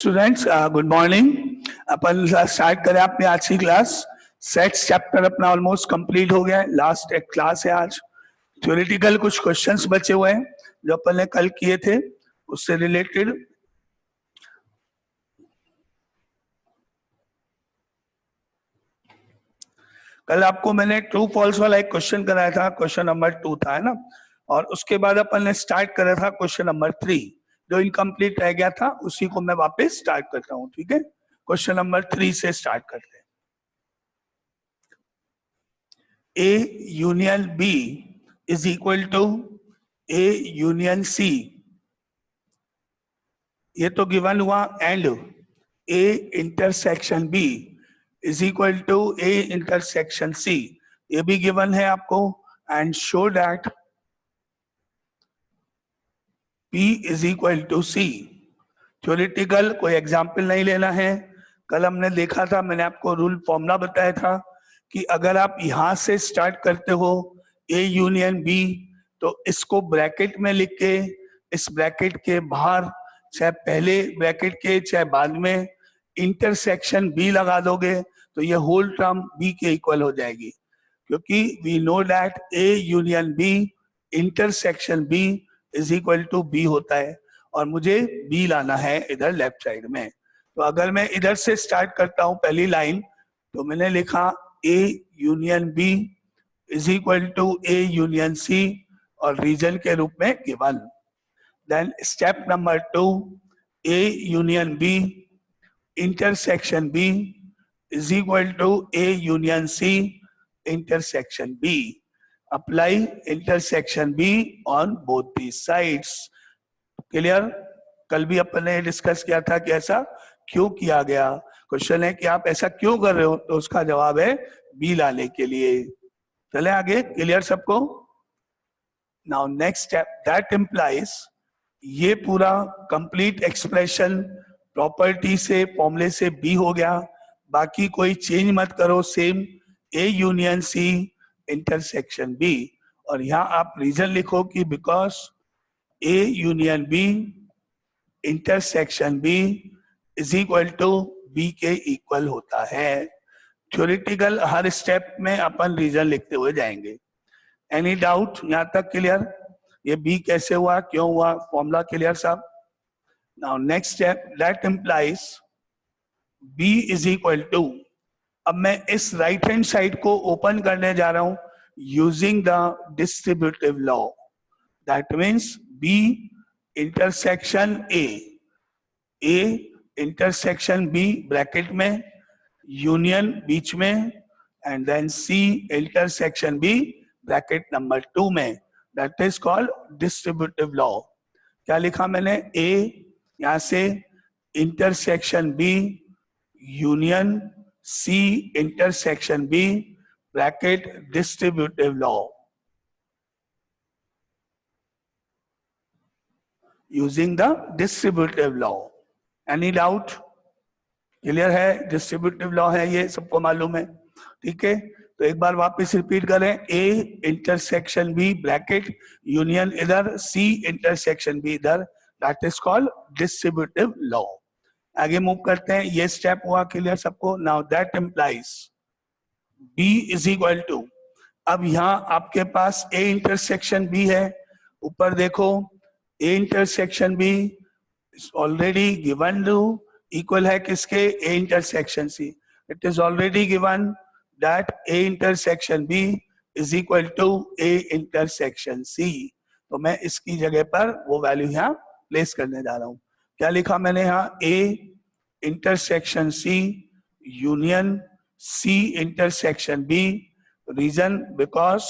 Students good morning. अपन start करें अपनी आज की क्लास। सेट्स चैप्टर अपना ऑलमोस्ट कंप्लीट हो गया है। लास्ट एक क्लास है आज। थ्योरेटिकल कुछ क्वेश्चंस बचे हुए हैं जो अपन ने कल किए थे, उससे रिलेटेड। कल आपको मैंने ट्रू फॉल्स वाला एक क्वेश्चन कराया था, क्वेश्चन नंबर 2 था, है ना। और उसके बाद अपन ने स्टार्ट करा था क्वेश्चन नंबर 3, जो इनकम्प्लीट रह गया था, उसी को मैं वापस स्टार्ट करता हूँ। ठीक है, क्वेश्चन नंबर 3 से स्टार्ट करते हैं। A union B is equal to A union C, ये तो गिवन हुआ। And A intersection B is equal to A intersection C, ये भी गिवन है आपको। And show that P is equal to C। Theoretical कोई एग्जाम्पल नहीं लेना है। कल हमने देखा था, मैंने आपको रूल फॉर्मूला बताया था कि अगर आप यहां से स्टार्ट करते हो A यूनियन B, तो इसको ब्रैकेट में लिख के इस ब्रैकेट के बाहर, चाहे पहले ब्रैकेट के चाहे बाद में, इंटरसेक्शन B लगा दोगे तो ये होल टर्म B के इक्वल हो जाएगी, क्योंकि we know that A union B intersection B is equal to B होता है, और मुझे B लाना है इधर लेफ्ट साइड में। तो अगर मैं इधर से स्टार्ट करता हूं पहली लाइन, तो मैंने लिखा A union B is equal to A union C और रीजन के रूप में given. Then step number 2, A union B intersection B is equal to A union C intersection B। Apply intersection B on both the sides. Clear? कल भी अपन ने discuss किया था कि ऐसा क्यों किया गया। क्वेश्चन है कि आप ऐसा क्यों कर रहे हो, तो उसका जवाब है B लाने के लिए। चले आगे। क्लियर सबको? Now next step, that implies, ये पूरा कंप्लीट एक्सप्रेशन प्रॉपर्टी से, फॉर्मूले से B हो गया। बाकी कोई चेंज मत करो, same A union C intersection B। और यहां आप रीजन लिखो कि because A union B intersection B is equal to B के इक्वल होता है। थ्योरेटिकल हर स्टेप में अपन रीजन लिखते हुए जाएंगे। एनी डाउट यहां तक? क्लियर? ये B कैसे हुआ, क्यों हुआ, फॉर्मूला क्लियर साहब? Now next step, that implies B is equal to, अब मैं इस राइट हैंड साइड को ओपन करने जा रहा हूं using the distributive law. That means B intersection A intersection B bracket में, यूनियन बीच में, and then C intersection B bracket number 2 में। That is called distributive law. क्या लिखा मैंने? A यहां से intersection B union C intersection B bracket distributive law, using the distributive law. Any doubt? Clear है? डिस्ट्रीब्यूटिव लॉ है, ये सबको मालूम है। ठीक है, तो एक बार वापस रिपीट करें। A intersection B bracket union इधर, C इंटरसेक्शन B इधर, that is called distributive law. आगे मूव करते हैं। ये स्टेप हुआ क्लियर सबको? Now that implies B is equal to, अब यहां आपके पास A इंटरसेक्शन B है, ऊपर देखो A intersection B already given to, equal है किसके? A intersection C। It is already given that A intersection B is equal to A intersection C। तो मैं इसकी जगह पर वो वैल्यू यहाँ प्लेस करने जा रहा हूं। क्या लिखा मैंने यहाँ? A intersection C union C intersection B, reason because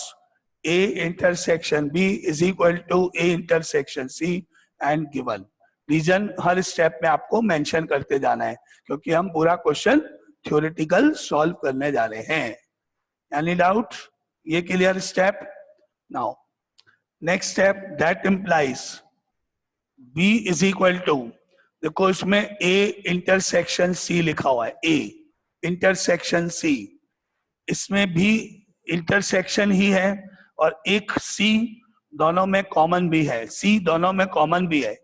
A intersection B is equal to A intersection C and given. Reason हर स्टेप में आपको मेंशन करते जाना है, क्योंकि हम पूरा क्वेश्चन थ्योरेटिकल सॉल्व करने जा रहे हैं। Any doubt? ये clear step? Now next step, that implies B is equal to, देखो इसमें A इंटरसेक्शन C लिखा हुआ है, A इंटरसेक्शन C, इसमें भी इंटरसेक्शन ही है और एक C दोनों में कॉमन भी है, C दोनों में कॉमन भी है,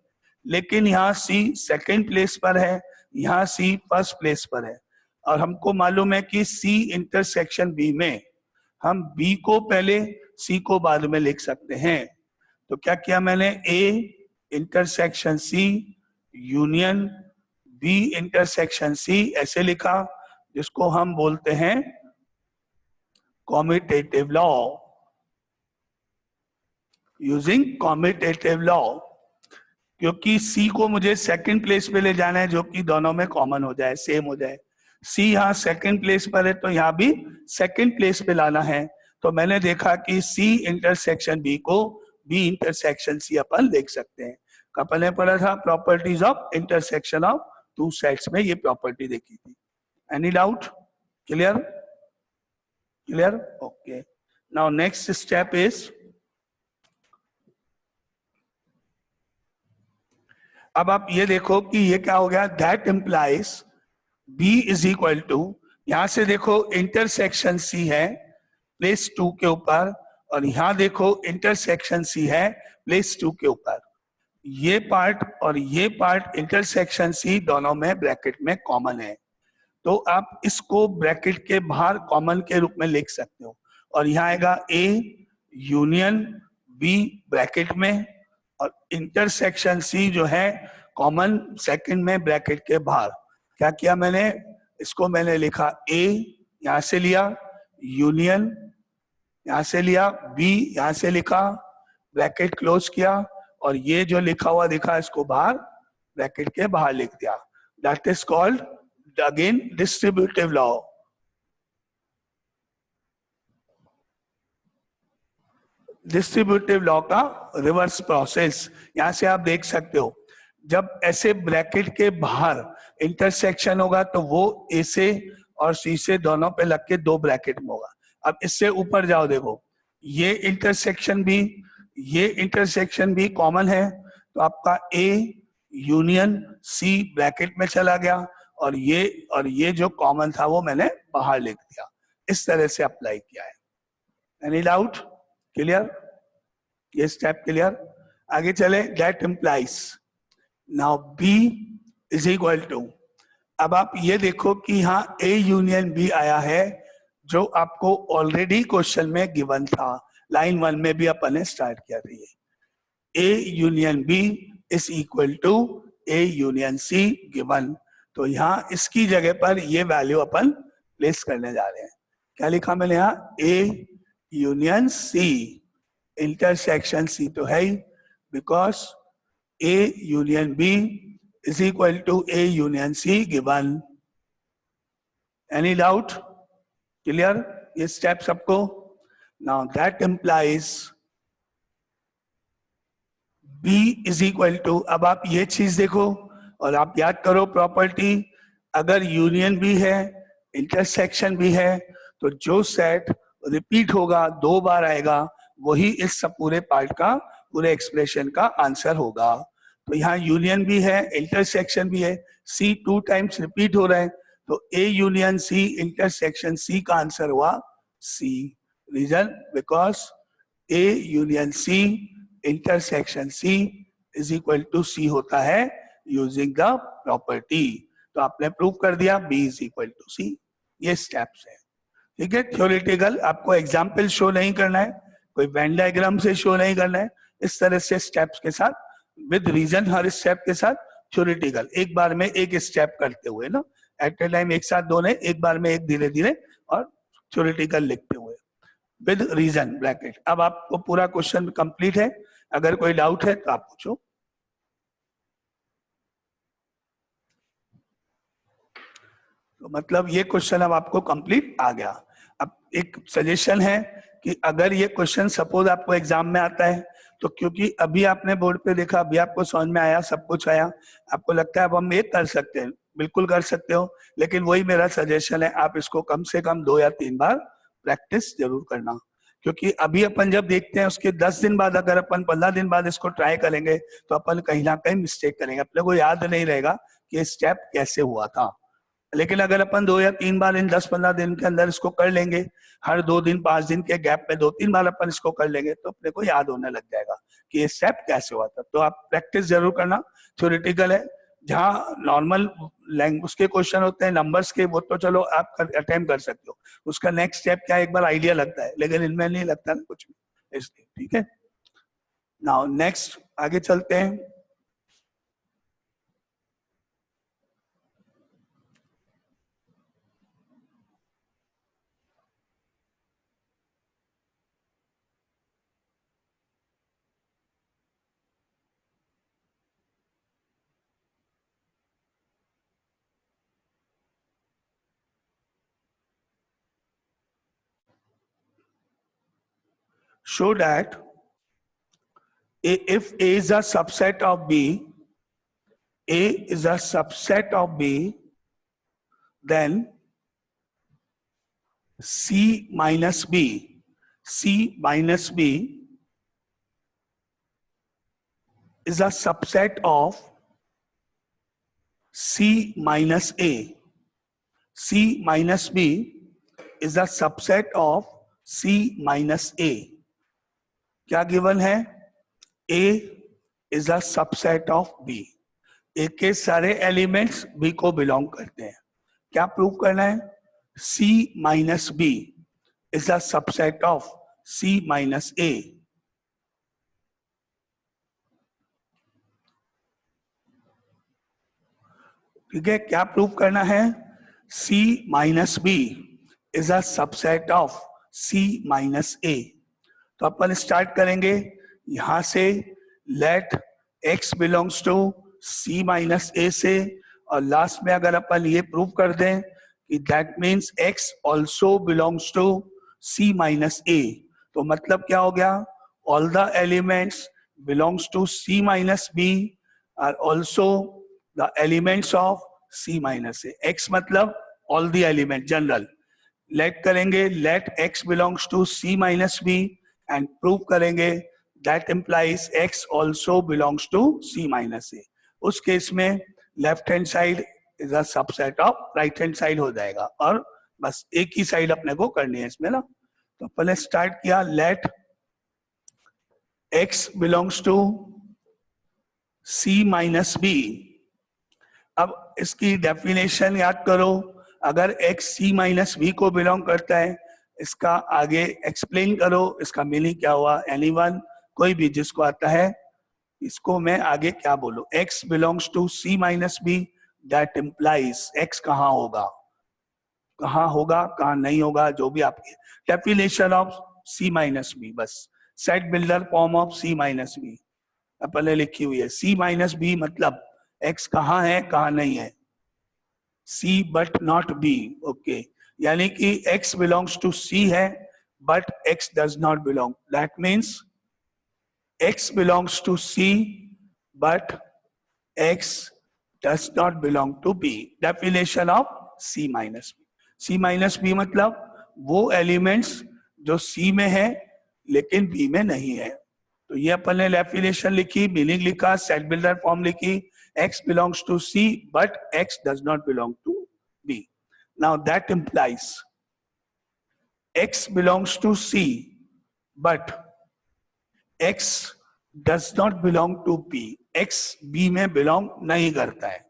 लेकिन यहाँ C सेकंड प्लेस पर है, यहाँ सी फर्स्ट प्लेस पर है और हमको मालूम है कि सी इंटरसेक्शन बी में हम बी को पहले सी को बाद में लिख सकते हैं। तो क्या किया मैंने, A intersection C union B intersection C ऐसे लिखा, जिसको हम बोलते हैं commutative law, using commutative law. क्योंकि सी को मुझे सेकंड प्लेस पे ले जाना है, जो कि दोनों में कॉमन हो जाए, सेम हो जाए। सी यहाँ सेकंड प्लेस पर है तो यहाँ भी सेकंड प्लेस पे लाना है। तो मैंने देखा कि सी इंटरसेक्शन बी को बी इंटरसेक्शन सी अपन देख सकते हैं। अपन ने पढ़ा था properties of intersection of two sets में, ये प्रॉपर्टी देखी थी। Any doubt? Clear? Clear? Okay. Now next step is, अब आप ये देखो कि ये क्या हो गया, that implies B is equal to, यहां से देखो इंटरसेक्शन C है प्लेस 2 के ऊपर, और यहां देखो इंटरसेक्शन C है प्लेस 2 के ऊपर। ये पार्ट और ये पार्ट इंटरसेक्शन C दोनों में ब्रैकेट में कॉमन है, तो आप इसको ब्रैकेट के बाहर कॉमन के रूप में लिख सकते हो। और यहाँ आएगा A यूनियन B ब्रैकेट में, और इंटरसेक्शन C जो है कॉमन सेकंड में ब्रैकेट के बाहर। क्या किया मैंने, इसको मैंने लिखा A, यहां से लिया यूनियन, यहां से लिया B, यहां से लिखा, ब्रैकेट क्लोज किया, और ये जो लिखा हुआ दिखा इसको बाहर ब्रैकेट के बाहर लिख दिया। That is called again distributive law. Distributive law का रिवर्स प्रोसेस यहां से आप देख सकते हो। जब ऐसे ब्रैकेट के बाहर इंटरसेक्शन होगा तो वो ए से और सी से दोनों पे लग के दो ब्रैकेट में होगा। अब इससे ऊपर जाओ, देखो ये इंटरसेक्शन भी कॉमन है, तो आपका ए यूनियन सी ब्रैकेट में चला गया, और ये जो कॉमन था वो मैंने बाहर लिख दिया। इस तरह से अप्लाई किया है। Any doubt? क्लियर? ये स्टेप क्लियर? आगे चले। That implies now B is equal to, अब आप ये देखो कि यहाँ ए यूनियन बी आया है, जो आपको ऑलरेडी क्वेश्चन में गिवन था, लाइन 1 में भी अपन ने स्टार्ट किया था। ये A union B is equal to A union C given, तो यहाँ इसकी जगह पर ये वैल्यू अपन प्लेस करने जा रहे हैं। क्या लिखा मैंने यहाँ, ए यूनियन सी इंटरसेक्शन सी तो है ही, because A union B is equal to A union C given. Any doubt? Clear? ये स्टेप सबको? Now that implies B is equal to, अब आप ये चीज देखो और आप याद करो प्रॉपर्टी, अगर यूनियन भी है इंटरसेक्शन भी है, तो जो सेट रिपीट होगा, 2 बार आएगा, वही इस सब पूरे पार्ट का, पूरे एक्सप्रेशन का आंसर होगा। तो यहाँ यूनियन भी है, इंटरसेक्शन भी है, सी 2 टाइम्स रिपीट हो रहा है, तो ए यूनियन सी इंटरसेक्शन सी का आंसर हुआ C. Reason, because A union C intersection C is equal to C होता है यूजिंग द प्रॉपर्टी। तो आपने प्रूव कर दिया बी इज इक्वल टू सी। ये स्टेप्स है, ठीक है। थ्योरेटिकल आपको एग्जाम्पल शो नहीं करना है, कोई वेन डायग्राम से शो नहीं करना है, इस तरह से स्टेप्स के साथ विद रीजन, हर स्टेप के साथ थ्योरेटिकल, एक बार में एक स्टेप करते हुए ना, एट ए टाइम एक साथ दोनों, एक बार में एक धीरे धीरे, और थ्योरेटिकल लिखते हुए विद रीजन ब्रैकेट। अब आपको पूरा क्वेश्चन कंप्लीट है, अगर कोई डाउट है तो आप पूछो। तो मतलब ये क्वेश्चन अब आपको कंप्लीट आ गया। अब एक सजेशन है कि अगर ये क्वेश्चन सपोज आपको एग्जाम में आता है, तो क्योंकि अभी आपने बोर्ड पे देखा, अभी आपको समझ में आया, सब कुछ आया, आपको लगता है अब हम ये कर सकते हैं, बिल्कुल कर सकते हो, लेकिन वही मेरा सजेशन है, आप इसको कम से कम 2 या 3 बार प्रैक्टिस जरूर करना। क्योंकि अभी अपन जब देखते हैं उसके 10 दिन बाद, अगर अपन 15 दिन बाद इसको ट्राई करेंगे, तो अपन कहीं ना कहीं मिस्टेक करेंगे, अपने को याद नहीं रहेगा कि स्टेप कैसे हुआ था। लेकिन अगर अपन 2 या 3 बार इन 10-15 दिन के अंदर इसको कर लेंगे, हर 2 दिन 5 दिन के गैप में 2-3 बार अपन इसको कर लेंगे, तो अपने को याद होने लग जाएगा कि ये स्टेप कैसे हुआ था। तो आप प्रैक्टिस जरूर करना, थ्योरेटिकल है, जहाँ नॉर्मल लैंग्वेज उसके क्वेश्चन होते हैं नंबर्स के, वो तो चलो आप अटेम्प्ट कर सकते हो, उसका नेक्स्ट स्टेप क्या है एक बार आइडिया लगता है, लेकिन इनमें नहीं लगता ना कुछ भी, इसलिए ठीक है। नाउ नेक्स्ट आगे चलते हैं। Show that if A is a subset of B, A is a subset of B, then C minus B is a subset of C minus A. C minus B is a subset of C minus A. क्या given है? A is a subset of B. A के सारे elements B को belong करते हैं। क्या prove करना है? C minus B is a subset of C minus A. ठीक है, क्या प्रूव करना है? C minus B is a subset of C minus A. तो अपन स्टार्ट करेंगे यहां से, let x belongs to C minus A से, और लास्ट में अगर अपन ये प्रूव कर दें कि that means x also belongs to C minus A, तो मतलब क्या हो गया? All the elements belongs to C minus B are also the elements of C minus A. x मतलब all the element general, let करेंगे let x belongs to C minus B and prove करेंगे that implies x also belongs to C minus A. उस case में left hand side is a subset of right hand side हो जाएगा, और बस एक ही side अपने को करनी है इसमें ना। तो पहले स्टार्ट किया, late x belongs to C minus B. अब इसकी डेफिनेशन याद करो, अगर x C minus B को बिलोंग करता है, इसका आगे एक्सप्लेन करो, इसका मीनिंग क्या हुआ? एनीवन, कोई भी जिसको आता है, इसको मैं आगे क्या बोलूं? x belongs to C minus B, that implies x कहाँ होगा, कहाँ नहीं होगा, जो भी आपकी definition of C minus B, बस set builder form of C minus B पहले लिखी हुई है। C माइनस बी मतलब x कहाँ है कहाँ नहीं है, C but not B, okay, यानी कि x belongs to C है but x does not belong. That means x belongs to C but x does not belong to B. Definition of C minus B. C minus B मतलब वो elements जो C में है लेकिन B में नहीं है। तो ये अपन ने डेफिनेशन लिखी, मीनिंग लिखा, सेट बिल्डर फॉर्म लिखी, x belongs to C but x does not belong to B. Now that implies x belongs to C but x does not belong to B. x B में belong नहीं करता है।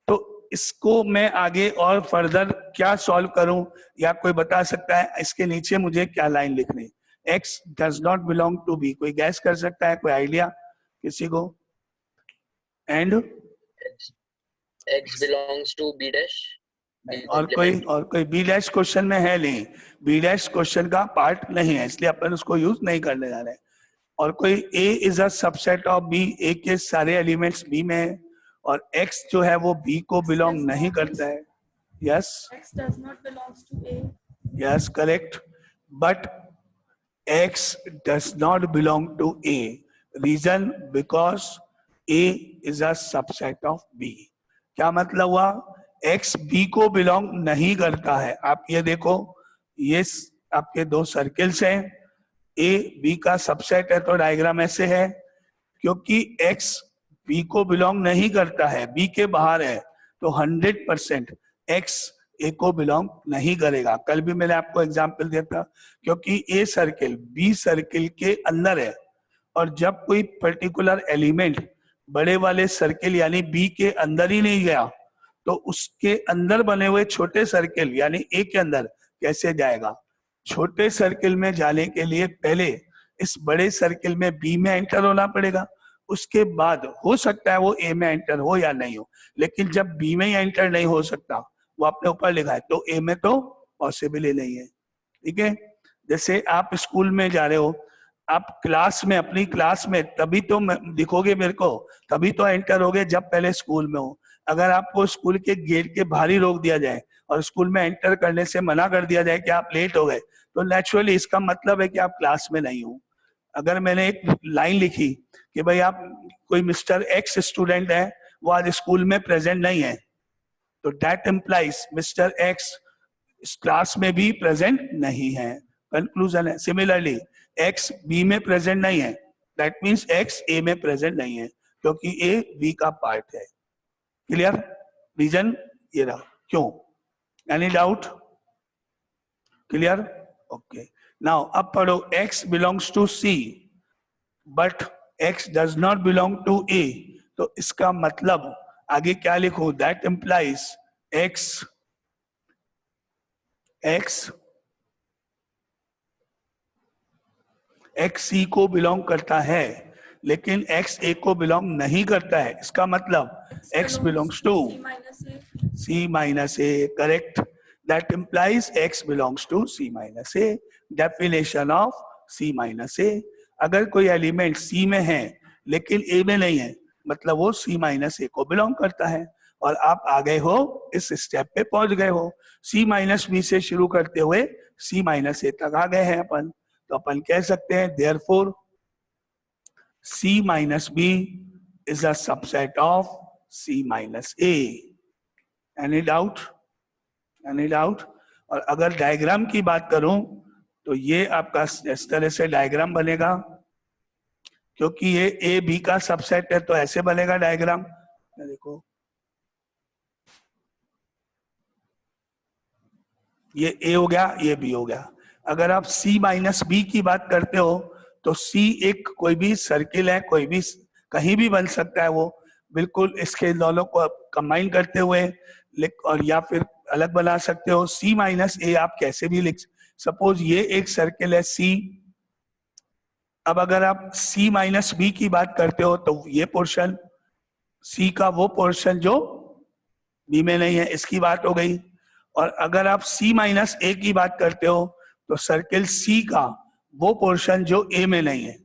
तो इसको मैं आगे और फर्दर क्या सॉल्व करूं, या कोई बता सकता है इसके नीचे मुझे क्या लाइन लिखनी? x does not belong to B, कोई गैस कर सकता है? कोई आइडिया किसी को? And x belongs to B dash. और कोई बी डैश क्वेश्चन में है नहीं, बी डैश क्वेश्चन का पार्ट नहीं है, इसलिए अपन उसको यूज नहीं करने जा रहे हैं। और कोई A is a subset of B, A के सारे एलिमेंट्स B में है, और X जो है वो B को बिलोंग नहीं करता है। Yes, X does not belongs to A. Yes correct, but X does not belong to A. Reason because A is a subset of B. क्या मतलब हुआ? x b को बिलोंग नहीं करता है। आप ये देखो, ये आपके दो सर्किल्स हैं, a b का सबसेट है, तो डायग्राम ऐसे है, क्योंकि x b को बिलोंग नहीं करता है, b के बाहर है, तो 100% x a को बिलोंग नहीं करेगा। कल भी मैंने आपको एग्जांपल दिया था, क्योंकि a सर्किल b सर्किल के अंदर है, और जब कोई पर्टिकुलर एलिमेंट बड़े वाले सर्किल यानी बी के अंदर ही नहीं गया तो उसके अंदर बने हुए छोटे सर्किल यानी ए के अंदर कैसे जाएगा? छोटे सर्किल में जाने के लिए पहले इस बड़े सर्किल में बी में एंटर होना पड़ेगा, उसके बाद हो सकता है वो ए में एंटर हो या नहीं हो, लेकिन जब बी में ही एंटर नहीं हो सकता, वो आपने ऊपर लिखा है, तो ए में तो पॉसिबल ही नहीं है। ठीक है, जैसे आप स्कूल में जा रहे हो, आप क्लास में, अपनी क्लास में तभी तो दिखोगे मेरे को, तभी तो एंटर होगे जब पहले स्कूल में हो। अगर आपको स्कूल के गेट के बाहर ही रोक दिया जाए और स्कूल में एंटर करने से मना कर दिया जाए कि आप लेट हो गए, तो नेचुरली इसका मतलब है कि आप क्लास में नहीं हो। अगर मैंने एक लाइन लिखी कि भाई आप कोई मिस्टर एक्स स्टूडेंट है, वो आज स्कूल में प्रेजेंट नहीं है, तो दैट इम्प्लाइज मिस्टर एक्स इस क्लास में भी प्रेजेंट नहीं है, कंक्लूजन है। सिमिलरली एक्स बी में प्रेजेंट नहीं है, दैट मीन्स एक्स ए में प्रेजेंट नहीं है, क्योंकि ए बी का पार्ट है। क्लियर? रीजन ये रहा। क्यों? Any doubt? Clear? Okay, now अब पढ़ो, x belongs to C but x does not belong to A, तो इसका मतलब आगे क्या लिखूं? दैट इंप्लाइज x C को बिलोंग करता है लेकिन x A को बिलोंग नहीं करता है। इसका मतलब x belongs to C minus A, correct? That implies x belongs to C minus A. Definition of C minus A. अगर कोई एलिमेंट C में है लेकिन A में नहीं है, मतलब वो C minus A को बिलोंग करता है। और आप आ गए हो, इस स्टेप पे पहुंच गए हो, C minus B से शुरू करते हुए C minus A तक आ गए हैं अपन। तो अपन कह सकते हैं therefore C minus B is a subset of C minus A. Any doubt? Any doubt? और अगर डायग्राम की बात करूं तो ये आपका इस तरह से डायग्राम बनेगा, क्योंकि ये ए बी का सबसेट है तो ऐसे बनेगा डायग्राम। देखो ये ए हो गया, ये बी हो गया। अगर आप C माइनस बी की बात करते हो तो C एक कोई भी सर्किल है, कोई भी कहीं भी बन सकता है, वो बिल्कुल इसके दोनों को कंबाइन करते हुए और या फिर अलग बना सकते हो। C माइनस ए आप कैसे भी लिख, सपोज ये एक सर्किल है C, अब अगर आप C माइनस बी की बात करते हो तो ये पोर्शन C का वो पोर्शन जो B में नहीं है, इसकी बात हो गई। और अगर आप C माइनस ए की बात करते हो तो सर्किल C का वो पोर्शन जो A में नहीं है।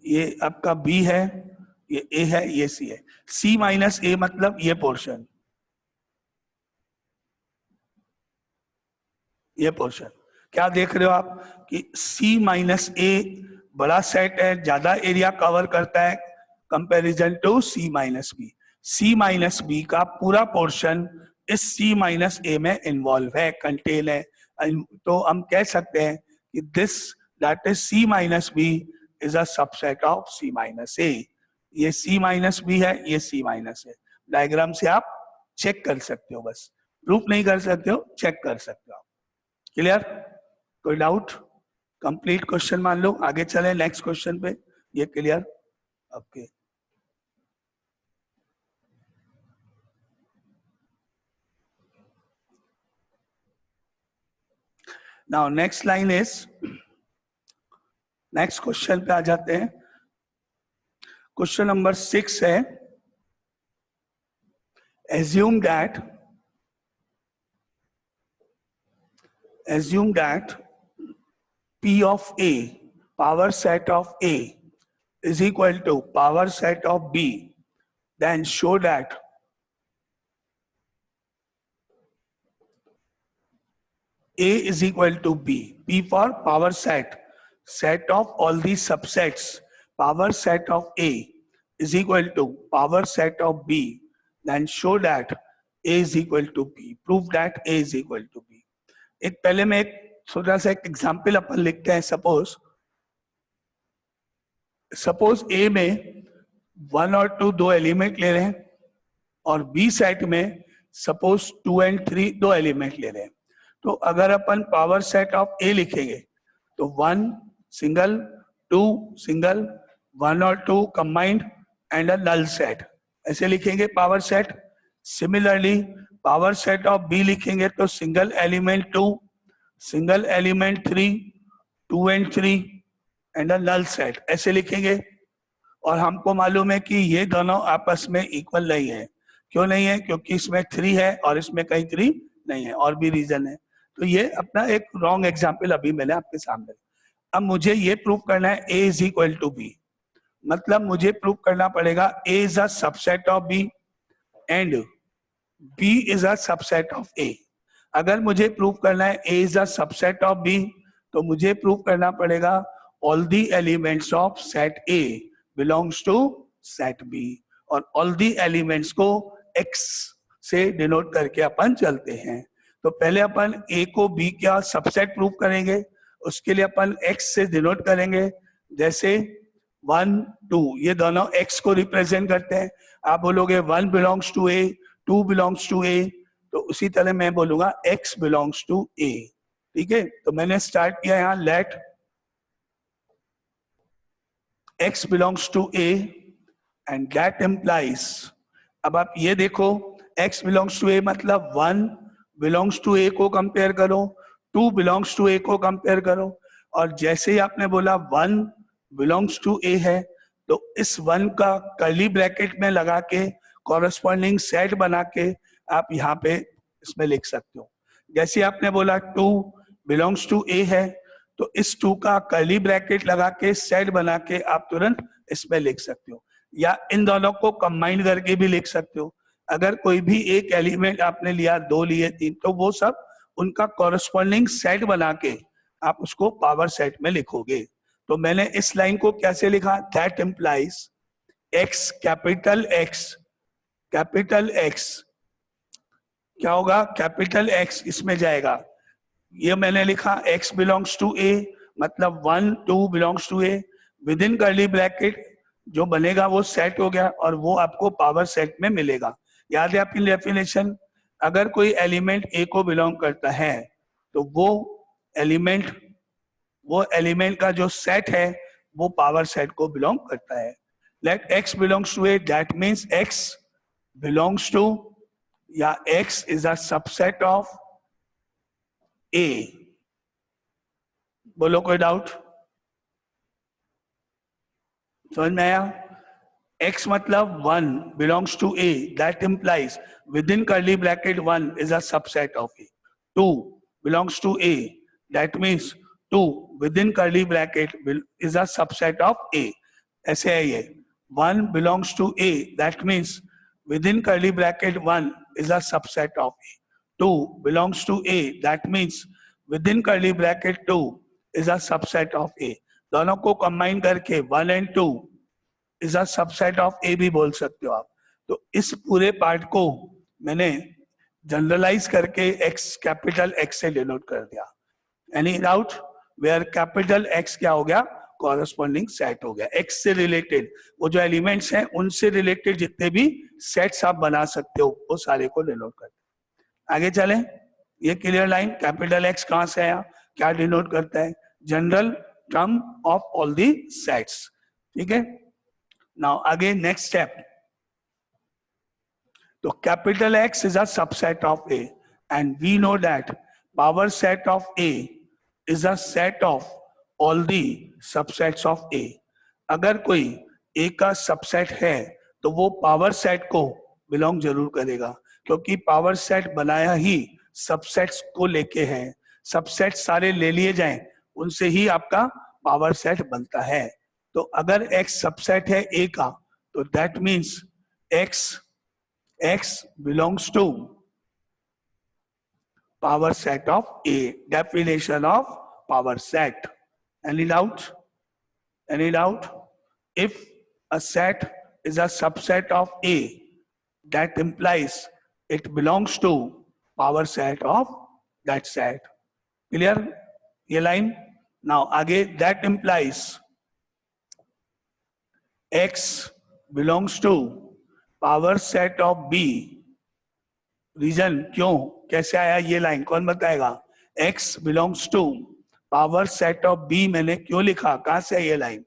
ये आपका B है, ये A है, ये C है। C माइनस ए मतलब ये पोर्शन, ये पोर्शन। क्या देख रहे हो आप कि C माइनस ए बड़ा सेट है, ज्यादा एरिया कवर करता है comparison to C minus B. C minus B का पूरा पोर्शन इस C माइनस ए में इन्वॉल्व है, कंटेन है। तो हम कह सकते हैं कि this that is C minus B is a subset of C minus A. ये C माइनस बी है, ये C माइनस है। डायग्राम से आप चेक कर सकते हो, बस प्रूफ नहीं कर सकते हो, चेक कर सकते हो। क्लियर? कोई डाउट? कंप्लीट क्वेश्चन मान लो, आगे चले नेक्स्ट क्वेश्चन पे। ये clear? Okay, now next line is, next question पे आ जाते हैं। क्वेश्चन नंबर 6 है, assume that P of A, power set of A is equal to power set of B, then show that A is equal to B. P for power set, set of all these subsets, power set of A is equal to power set of B, then show that A is equal to B. Prove that A is equal to B. एक पहले में एक छोटा सा एक example अपन लिखते हैं। Suppose ए में 1 और 2 दो एलिमेंट ले रहे हैं और बी सेट में सपोज 2 और 3 दो एलिमेंट ले रहे हैं। तो अगर अपन पावर सेट ऑफ ए लिखेंगे तो 1 सिंगल, 2 सिंगल, 1 और 2 combined and a null set, ऐसे लिखेंगे power set. Similarly power set of B लिखेंगे तो single element 2, single element 3, 2 and 3 and a null set, ऐसे लिखेंगे। और हमको मालूम है कि ये दोनों आपस में इक्वल नहीं है। क्यों नहीं है? क्योंकि इसमें 3 है और इसमें कहीं 3 नहीं है, और भी रीजन है। तो ये अपना एक रॉन्ग एग्जाम्पल अभी मैंने आपके सामने। अब मुझे ये प्रूव करना है A is equal to B, मतलब मुझे प्रूव करना पड़ेगा A is a subset of B and B is a subset of A। अगर मुझे प्रूव करना है A is a subset of B, तो मुझे प्रूव करना पड़ेगा all the elements of set A belongs to set B, और all the elements को X से डिनोट करके अपन चलते हैं। तो पहले अपन A को B का सबसेट प्रूव करेंगे, उसके लिए अपन X से डिनोट करेंगे। जैसे 1, 2 ये दोनों X को रिप्रेजेंट करते हैं। आप बोलोगे 1 belongs to A, 2 belongs to A, तो उसी तरह मैं बोलूंगा X बिलोंग्स टू A। ठीक है, तो मैंने स्टार्ट किया यहाँ let X belongs to A and that implies, अब आप ये देखो X बिलोंग्स टू A मतलब 1 बिलोंग्स टू A को कंपेयर करो, 2 बिलोंग्स टू A को कंपेयर करो, और जैसे ही आपने बोला 1 बिलोंग्स टू A है तो इस 1 का कर्ली ब्रैकेट में लगा के कॉरेस्पॉन्डिंग सेट बना के आप यहाँ पे इसमें लिख सकते हो। जैसे आपने बोला 2 बिलोंग्स टू A है तो इस 2 का कर्ली ब्रैकेट लगा के सेट बना के आप तुरंत इसमें लिख सकते हो, या इन दोनों को कंबाइन करके भी लिख सकते हो। अगर कोई भी एक एलिमेंट आपने लिया, 2 लिए, 3, तो वो सब उनका कॉरेस्पॉन्डिंग सेट बना के आप उसको पावर सेट में लिखोगे। तो मैंने इस लाइन को कैसे लिखा? That implies X capital X, capital X क्या होगा? कैपिटल X इसमें जाएगा। ये मैंने लिखा X बिलोंग्स टू A मतलब 1, 2 belongs to A, within curly bracket जो बनेगा वो सेट हो गया और वो आपको पावर सेट में मिलेगा। याद है आपकी डेफिनेशन? अगर कोई एलिमेंट A को बिलोंग करता है तो वो एलिमेंट का जो सेट है वो पावर सेट को बिलोंग करता है। Let X belongs to A, that means X belongs to या X is a subset of A। बोलो कोई डाउट? समझ में आया? X मतलब 1 belongs to A, that implies within curly bracket 1 is a subset of A. 2 belongs to A, that means 2 within curly bracket is a subset of A. ऐसे है ये। 1 belongs to A, that means within curly bracket 1 is a subset of A. 2 belongs to A, that means within curly bracket 2 is a subset of A. दोनों को combine करके 1 and 2 is a subset of A भी बोल सकते हो आप। तो इस पूरे पार्ट को मैंने जनरलाइज करके X कैपिटल X से डिनोट कर दिया। Any doubt? Where capital X क्या हो गया? कॉरेस्पॉन्डिंग सेट हो गया। X से रिलेटेड वो जो एलिमेंट्स हैं उनसे रिलेटेड जितने भी सेट्स आप बना सकते हो वो सारे को डिनोट कर। आगे चलें, ये क्लियर लाइन? कैपिटल X कहां से आया, क्या डिनोट करता है? General term of all the sets. ठीक है, नाउ आगे नेक्स्ट स्टेप। तो capital X is a subset of A and we know that power set of A is a set of all the subsets of A। अगर कोई A का subset है तो वो पावर सेट को belong जरूर करेगा, क्योंकि पावर सेट बनाया ही सबसेट्स को लेके है। सबसेट सारे ले लिए जाएं उनसे ही आपका पावर सेट बनता है। तो अगर X सबसेट है A का तो that means X belongs to power set of A. Definition of power set. Any doubt? Any doubt? If a set is a subset of A, that implies it belongs to power set of that set. Clear? ये line? Now आगे that implies X belongs to power set of B। Reason क्यों, कैसे आया ये line, कौन बताएगा? x belongs to power set of b मैंने क्यों लिखा, कहाँ से है ये line?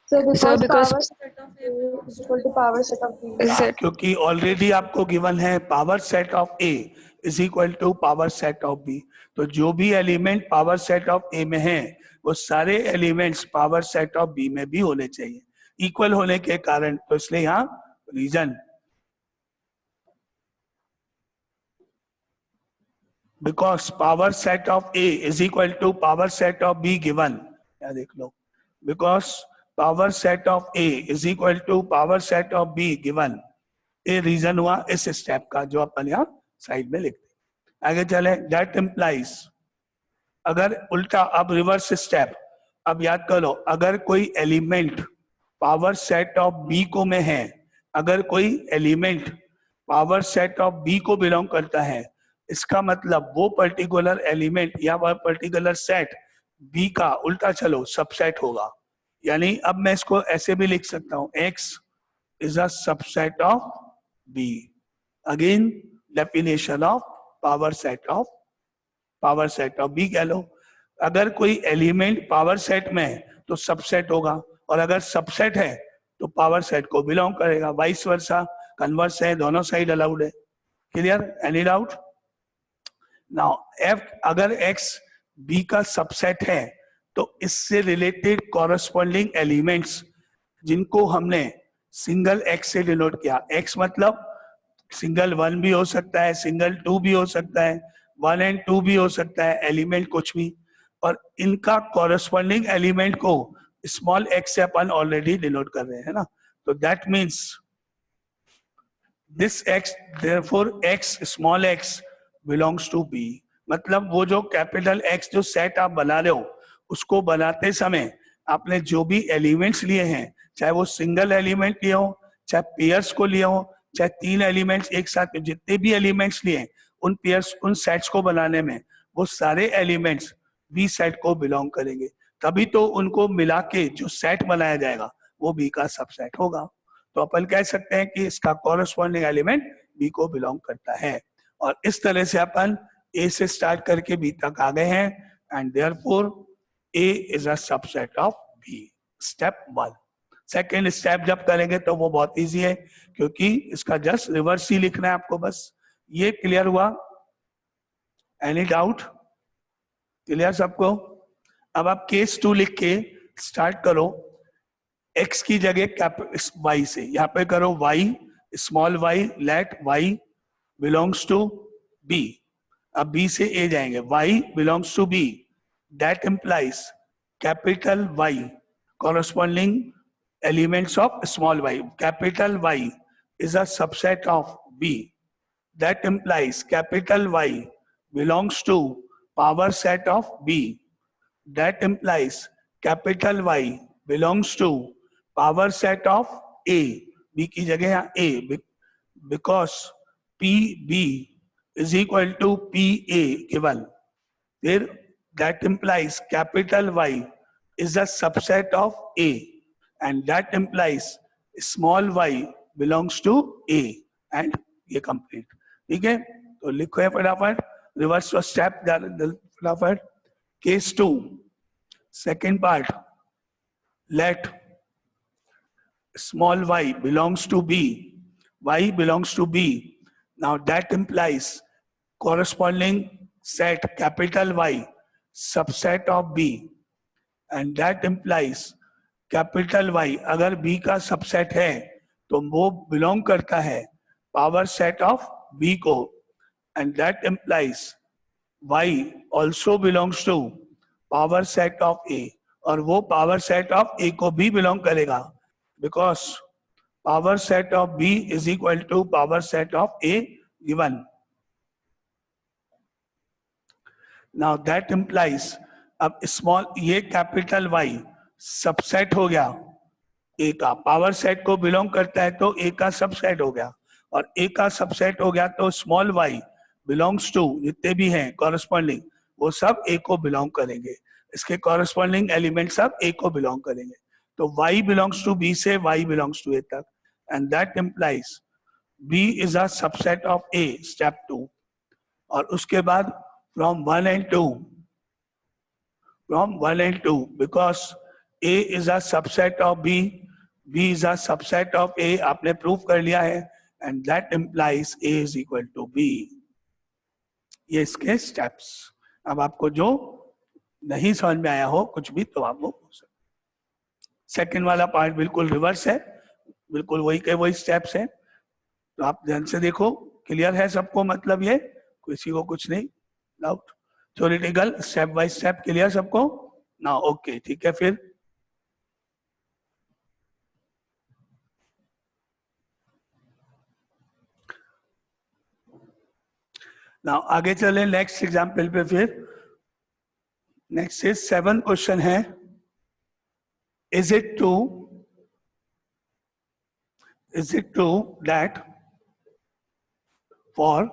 Sir, Sir, because because Set of power A is equal to power set of B. is it क्योंकि ऑलरेडी आपको गिवन है power set of a is equal to power set of b, तो जो भी element power set of a में है वो सारे elements power set of b में भी होने चाहिए, इक्वल होने के कारण, तो इसलिए यहाँ reason because power set of a is equal to power set of b given, या देख लो, because power set of a is equal to power set of b given, ये रीजन हुआ इस स्टेप का जो अपन यहाँ साइड में लिखते हैं। आगे चले, दैट इम्प्लाइज, अगर उल्टा, अब रिवर्स स्टेप, अब याद करो, अगर कोई element power set of b को में है, अगर कोई element power set of b को बिलोंग करता है, इसका मतलब वो पर्टिकुलर एलिमेंट या वह पर्टिकुलर सेट b का उल्टा चलो सबसेट होगा। यानी अब मैं इसको ऐसे भी लिख सकता हूं, x is a subset of b, again definition of power set of b कह लो। अगर कोई एलिमेंट पावर सेट में है तो सबसेट होगा, और अगर सबसेट है तो पावर सेट को बिलोंग करेगा, वाइस वर्सा, कन्वर्स है, दोनों साइड अलाउड है। Clear, any doubt? Now f अगर x b का सबसेट है तो इससे रिलेटेड कॉरस्पॉन्डिंग एलिमेंट्स जिनको हमने सिंगल x से डिनोट किया, x मतलब सिंगल 1 भी हो सकता है, सिंगल 2 भी हो सकता है, 1 and 2 भी हो सकता है, एलिमेंट कुछ भी, और इनका कॉरस्पॉन्डिंग एलिमेंट को स्मॉल x से अपन ऑलरेडी डिनोट कर रहे हैं ना, तो that means this x, therefore x small x belongs to b, मतलब वो जो कैपिटल X जो सेट आप बना रहे हो, उसको बनाते समय आपने जो भी एलिमेंट्स लिए हैं, चाहे वो सिंगल एलिमेंट लिए हो, चाहे पेयर्स को लिए हो, चाहे 3 एलिमेंट्स एक साथ, जितने भी एलिमेंट्स लिए उन पेयर्स, उन सेट्स को बनाने में वो सारे एलिमेंट्स बी सेट को बिलोंग करेंगे, तभी तो उनको मिला के जो सेट बनाया जाएगा वो बी का सबसेट होगा। तो अपन कह सकते हैं कि इसका कॉरस्पॉन्डिंग एलिमेंट बी को बिलोंग करता है, और इस तरह से अपन ए से स्टार्ट करके बी तक आ गए हैं, and therefore A is a subset of B, step 1। Second step जब करेंगे तो वो बहुत इजी है, क्योंकि इसका जस्ट रिवर्स ही लिखना है आपको बस। ये क्लियर हुआ? Any doubt? क्लियर सबको? अब आप केस 2 लिख के स्टार्ट करो, x की जगह y से, यहाँ पे करो y small y, let y belongs to b, अब b से a जाएंगे, y belongs to b, that implies capital Y corresponding elements of small y, capital Y is a subset of B, that implies capital Y belongs to power set of B, that implies capital Y belongs to power set of A, B की जगह यहाँ A, because PB is equal to PA given, फिर that implies capital Y is a subset of A, and that implies small y belongs to A, and ये complete। ठीक है, तो लिखो है फटाफट, रिवर्स स्टेप फटाफट। Case 2 second part, let small y belongs to B, y belongs to B, now that implies corresponding set capital Y subset of B, and that implies capital Y अगर B का subset है तो वो belong करता है power set of B को, and that implies Y also belongs to power set of A, और वो पावर सेट ऑफ A को भी बिलोंग करेगा, because power set of B is equal to power set of A given. Now that implies, अब small, ये capital Y subset हो गया A का, पावर सेट को बिलोंग करता है तो A का सबसेट हो गया, और A का सबसेट हो गया तो स्मॉल y बिलोंग्स टू, जितने भी हैं कॉरस्पॉन्डिंग वो सब A को बिलोंग करेंगे, इसके कॉरस्पॉन्डिंग एलिमेंट सब A को बिलोंग करेंगे, तो y बिलोंग्स टू B से y बिलोंग्स टू A तक, and that implies B is a subset of A, step 2। और उसके बाद from 1 and 2, from 1 and 2, because A is a subset of B, B is a subset of A, आपने proof कर लिया है, and that implies A is equal to B. ये इसके steps. अब आपको जो नहीं समझ में आया हो कुछ भी तो आप वो पूछ सकते. सेकेंड वाला पार्ट बिल्कुल रिवर्स है, बिल्कुल वही के वही स्टेप्स है. तो आप ध्यान से देखो. क्लियर है सबको? मतलब ये किसी को कुछ नहीं doubt? Theoretical step by step clear सबको ना? ओके, ठीक है. फिर ना आगे चले नेक्स्ट एग्जाम्पल पे. फिर नेक्स्ट से 7 क्वेश्चन है. Is it true that for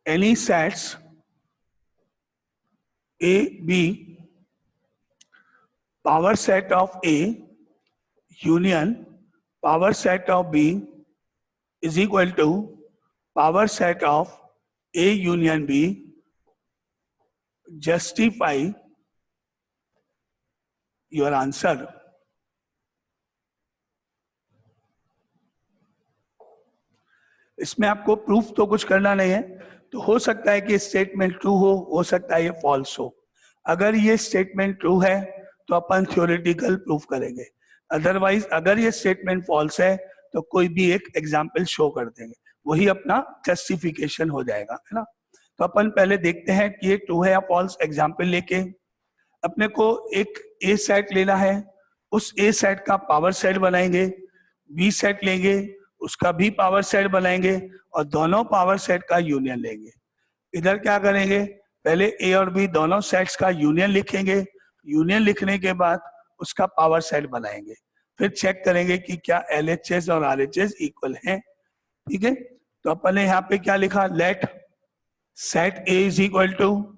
any sets A, B, power set of A union power set of B is equal to power set of A union B? Justify your answer. इसमें आपको proof तो कुछ करना नहीं है. तो हो सकता है कि स्टेटमेंट ट्रू हो सकता है ये फॉल्स हो. अगर ये स्टेटमेंट ट्रू है तो अपन थ्योरेटिकल प्रूफ करेंगे. अदरवाइज अगर ये स्टेटमेंट फॉल्स है तो कोई भी एक एग्जाम्पल शो कर देंगे, वही अपना जस्टिफिकेशन हो जाएगा, है ना. तो अपन पहले देखते हैं कि ये ट्रू है या फॉल्स. एग्जाम्पल लेके अपने को एक ए सेट लेना है, उस ए सेट का पावर सेट बनाएंगे. बी सेट लेंगे, उसका भी पावर सेट बनाएंगे और दोनों पावर सेट का यूनियन लेंगे. इधर क्या करेंगे, पहले ए और बी दोनों सेट्स का यूनियन लिखेंगे. यूनियन लिखने के बाद उसका पावर सेट बनाएंगे. फिर चेक करेंगे कि क्या LHS और RHS इक्वल हैं. ठीक है. तो अपन ने यहाँ पे क्या लिखा, let set A is equal to,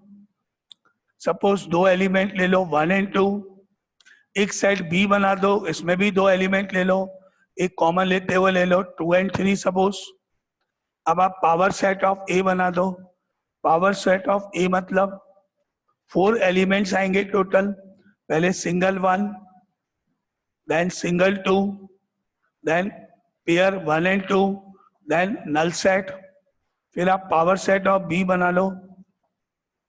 suppose दो एलिमेंट ले लो 1 and 2. एक सेट बी बना दो, इसमें भी दो एलिमेंट ले लो, एक कॉमन लेते हुए ले लो 2 and 3 सपोज. अब आप पावर सेट ऑफ ए बना दो. पावर सेट ऑफ ए मतलब 4 एलिमेंट्स आएंगे टोटल. पहले single 1, then single 2, then pair 1 and 2, then null set. फिर आप पावर सेट ऑफ बी बना लो.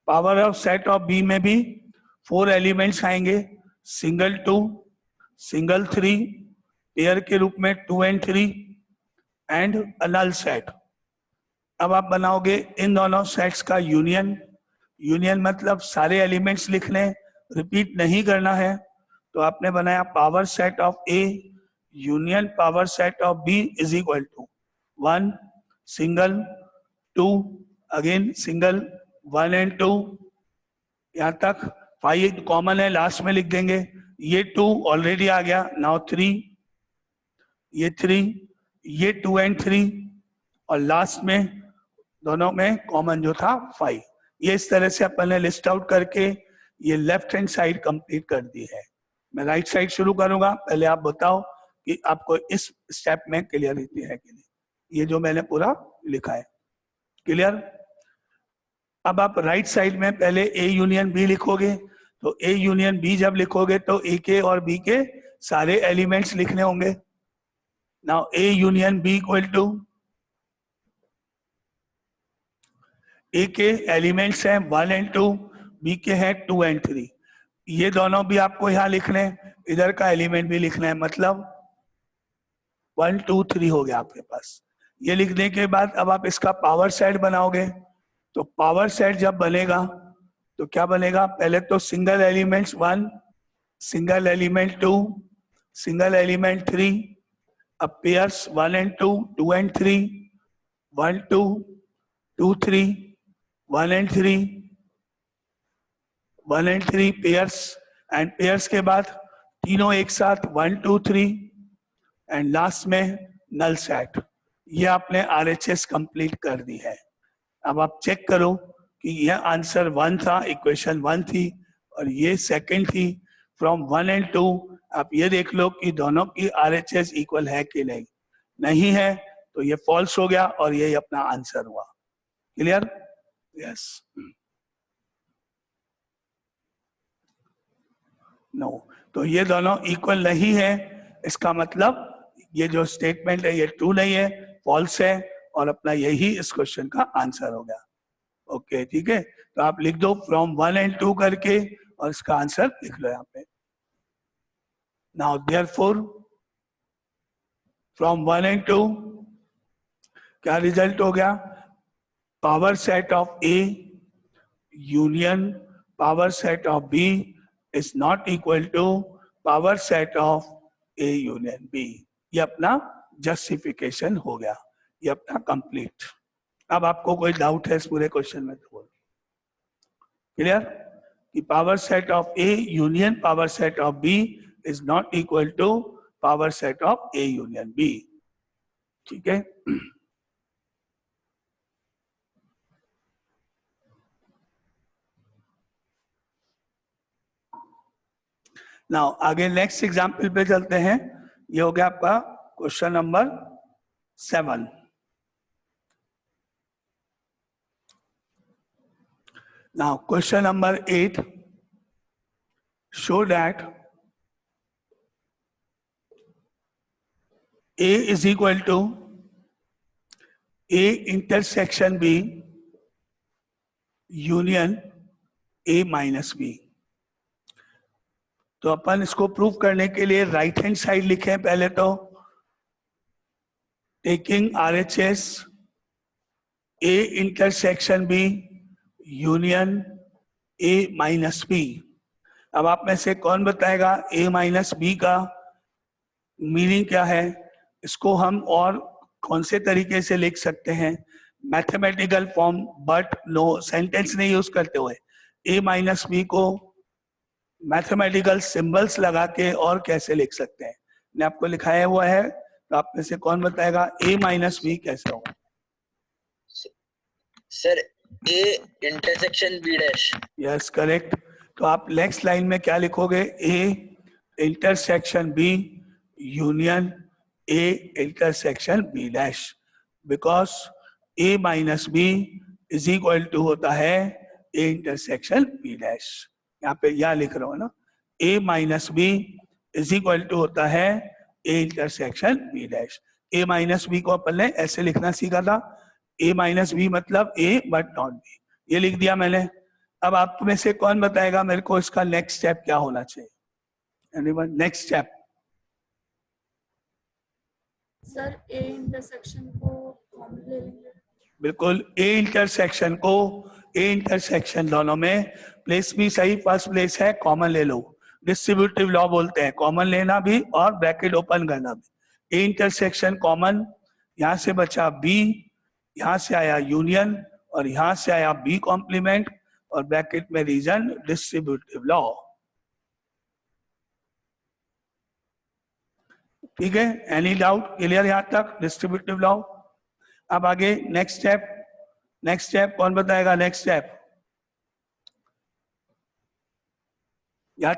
Power of set of B में भी 4 एलिमेंट्स आएंगे, सिंगल 2, सिंगल 3, पेयर के रूप में 2 and 3 एंड नल सेट. अब आप बनाओगे इन दोनों सेट्स का यूनियन. यूनियन मतलब सारे एलिमेंट्स लिखने, रिपीट नहीं करना है. तो आपने बनाया power set of A union power set of B is equal to 1 single 2 again single 1 and 2. यहाँ तक 5 कॉमन है, लास्ट में लिख देंगे. ये 2 ऑलरेडी आ गया. नाउ 3, ये 3, ये 2 and 3 और लास्ट में दोनों में कॉमन जो था 5. ये इस तरह से अपन ने लिस्ट आउट करके ये लेफ्ट हैंड साइड कंप्लीट कर दी है. मैं राइट साइड शुरू करूंगा. पहले आप बताओ कि आपको इस स्टेप में क्लियरिटी है कि नहीं. ये जो मैंने पूरा लिखा है क्लियर. अब आप राइट साइड में पहले ए यूनियन बी लिखोगे. तो ए यूनियन बी जब लिखोगे तो ए के और बी के सारे एलिमेंट्स लिखने होंगे. Now A union B equal to, A के एलिमेंट्स हैं 1 and 2, बी के हैं 2 and 3. ये दोनों भी आपको यहाँ लिखने, इधर का एलिमेंट भी लिखना है. मतलब 1 2 3 हो गया आपके पास. ये लिखने के बाद अब आप इसका पावर सेट बनाओगे. तो पावर सेट जब बनेगा तो क्या बनेगा, पहले तो single elements 1, single element 2, single element 3. अब pairs 1 and 2, 2 and 3, 1 2, 2 3, 1 and 3, 1 and 3 pairs. And pairs के बाद तीनों एक साथ 1 2 3 एंड लास्ट में नल सेट. ये आपने RHS कंप्लीट कर दी है. अब आप चेक करो कि यह आंसर 1 था, इक्वेशन 1 थी और ये सेकंड थी. फ्रॉम 1 and 2 आप ये देख लो कि दोनों की RHS इक्वल है कि नहीं. नहीं है तो ये फॉल्स हो गया और ये अपना आंसर हुआ. क्लियर? यस, नो, तो ये दोनों इक्वल नहीं है, इसका मतलब ये जो स्टेटमेंट है ये ट्रू नहीं है, फॉल्स है, और अपना यही इस क्वेश्चन का आंसर हो गया। ओके, ठीक है, तो आप लिख दो फ्रॉम 1 and 2 करके, और इसका आंसर लिख लो यहाँ पे। नाउ देयरफॉर फ्रॉम 1 and 2 क्या रिजल्ट हो गया? Power set of A union power set of B is not equal to power set of A union B. ये अपना जस्टिफिकेशन हो गया, ये अपना कंप्लीट। अब आपको कोई डाउट है इस पूरे क्वेश्चन में तो बोलो। क्लियर कि power set of A union power set of B is not equal to power set of A union B. ठीक है, नाउ आगे नेक्स्ट एग्जाम्पल पे चलते हैं। ये हो गया आपका question number 7। Now question number 8 show that A is equal to A intersection B union A minus B। तो अपन इसको प्रूव करने के लिए राइट हैंड साइड लिखें पहले तो, taking RHS A intersection B union A minus B। अब आप में से कौन बताएगा A माइनस B का मीनिंग क्या है? इसको हम और कौन से तरीके से लिख सकते हैं? Mathematical form, but no sentence नहीं यूज करते हुए A माइनस B को मैथमेटिकल सिंबल्स लगा के और कैसे लिख सकते हैं? मैंने आपको लिखाया हुआ है, तो आप में से कौन बताएगा A माइनस B कैसे होगा? Sir A intersection B dash. Yes correct. तो आप नेक्स्ट लाइन में क्या लिखोगे? A intersection B union A intersection B dash, because A minus B is equal to होता है A इंटरसेक्शन B डैश। यहाँ पे या लिख रहा हूँ ना, A minus B is equal to होता है A intersection B dash. A minus B को अपन ने ऐसे लिखना सीखा था, A माइनस B मतलब A बट नॉट B, ये लिख दिया मैंने। अब आप में से कौन बताएगा मेरे को इसका नेक्स्ट स्टेप क्या होना चाहिए? Anyone? Next step sir A intersection को कॉमन ले लेंगे। बिल्कुल, A इंटरसेक्शन को A इंटरसेक्शन दोनों में प्लेस भी सही, फर्स्ट प्लेस है, कॉमन ले लो। डिस्ट्रीब्यूटिव लॉ बोलते हैं कॉमन लेना भी और ब्रैकेट ओपन करना भी। A इंटरसेक्शन कॉमन, यहाँ से बचा B, यहाँ से आया यूनियन, और यहाँ से आया B कॉम्प्लीमेंट, और ब्रैकेट में रीजन डिस्ट्रीब्यूटिव लॉ। ठीक है, एनी डाउट? क्लियर यहाँ तक डिस्ट्रीब्यूटिव लॉ? अब आगे नेक्स्ट स्टेप, नेक्स्ट स्टेप कौन बताएगा? नेक्स्ट स्टेप या